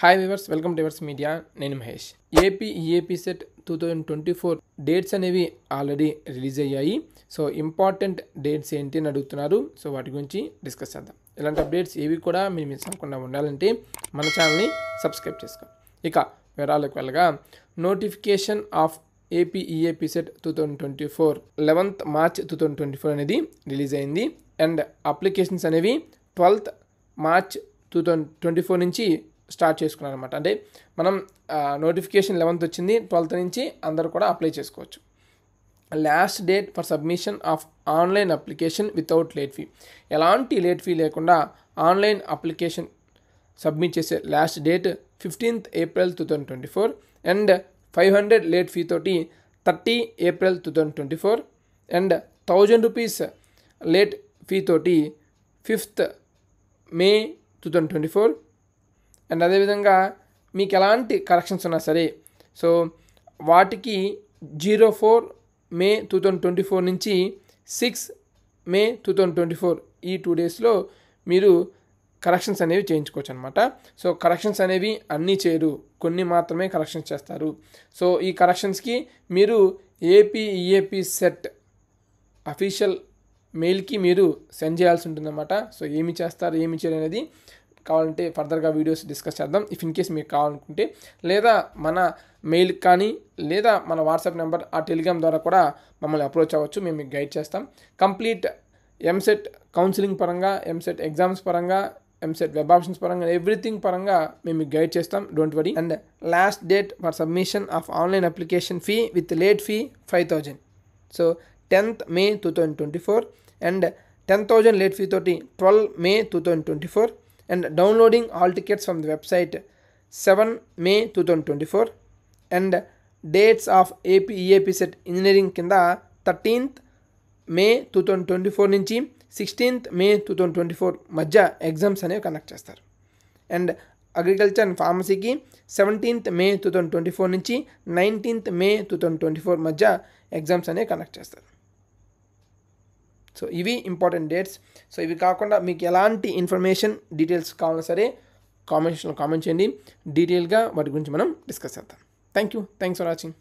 Hi viewers, welcome to yours media. నేను Mahesh. AP EAP CET 2024 dates అనేవి already release అయ్యాయి. So important dates ఏంటి అని అడుగుతున్నారు. సో వాటి గురించి డిస్కస్ చేద్దాం. ఇలాంటి అప్డేట్స్ ఏవి కూడా మీరు మిస్ అవ్వకుండా ఉండాలంటే మన ఛానల్ని సబ్స్క్రైబ్ చేసుకోండి. ఇక వివరాలకు వెళ్ళగా, notification off AP EAP CET 2024 11th March 2024 అనేది రిలీజ్ అయింది. అండ్ అప్లికేషన్స్ అనేవి 12th March 2024 నుంచి స్టార్ట్ చేసుకున్నారు అనమాట. అంటే మనం నోటిఫికేషన్ 11th వచ్చింది, 12th నుంచి అందరూ కూడా అప్లై చేసుకోవచ్చు. Last date for submission of online application without late fee. ఎలాంటి లేట్ ఫీ లేకుండా ఆన్లైన్ అప్లికేషన్ సబ్మిట్ చేసే last date 15th April 2024 and 500 late fee తోటి 30 April 2024 and 1000 rupees late fee తోటి 5th May 2024 అండ్ అదేవిధంగా మీకు ఎలాంటి corrections ఉన్నా సరే సో వాటికి 04 May 2024 నుంచి 6 May 2024 ఈ 2 డేస్లో మీరు కరెక్షన్స్ అనేవి చేయించుకోవచ్చు అనమాట. సో కరెక్షన్స్ అనేవి అన్నీ చేయరు, కొన్ని మాత్రమే కరెక్షన్స్ చేస్తారు. సో ఈ కరెక్షన్స్కి మీరు ఏపీ ఈఏపీ సెట్ అఫీషియల్ మెయిల్కి మీరు సెండ్ చేయాల్సి ఉంటుందన్నమాట. సో ఏమి చేస్తారు ఏమి చేయరు అనేది కావాలంటే ఫర్దర్గా వీడియోస్ డిస్కస్ చేద్దాం. ఇఫ్ ఇన్ కేస్ మీకు కావాలనుకుంటే, లేదా మన మెయిల్ కానీ లేదా మన వాట్సాప్ నెంబర్ ఆ టెలిగ్రామ్ ద్వారా కూడా మమ్మల్ని అప్రోచ్ అవ్వచ్చు. మేము మీకు గైడ్ చేస్తాం. కంప్లీట్ ఎంసెట్ కౌన్సిలింగ్ పరంగా, ఎంసెట్ ఎగ్జామ్స్ పరంగా, ఎంసెట్ వెబ్ ఆప్షన్స్ పరంగా, ఎవ్రీథింగ్ పరంగా మేము మీకు గైడ్ చేస్తాం. Don't worry. And last date for submission of online application fee with late fee 5,000. So 10th May 2024 and 10,000 late fee తోటి 12 May 2024 and downloading all tickets from the website 7 May 2024 and dates of AP EAP set engineering కింద 13th May 2024 నుంచి 16th May 2024 మధ్య exams అనేవి conduct చేస్తారు. And agriculture and ఫార్మసీకి 17th May 2024 నుంచి 19th May 2024 మధ్య exams అనేవి కండక్ట్ చేస్తారు. సో ఇవి ఇంపార్టెంట్ డేట్స్. సో ఇవి కాకుండా మీకు ఎలాంటి ఇన్ఫర్మేషన్ డీటెయిల్స్ కావాలన్నా సరే కామెంట్ చేయండి. డీటెయిల్గా వాటి గురించి మనం డిస్కస్ చేద్దాం. Thank you. Thanks for watching.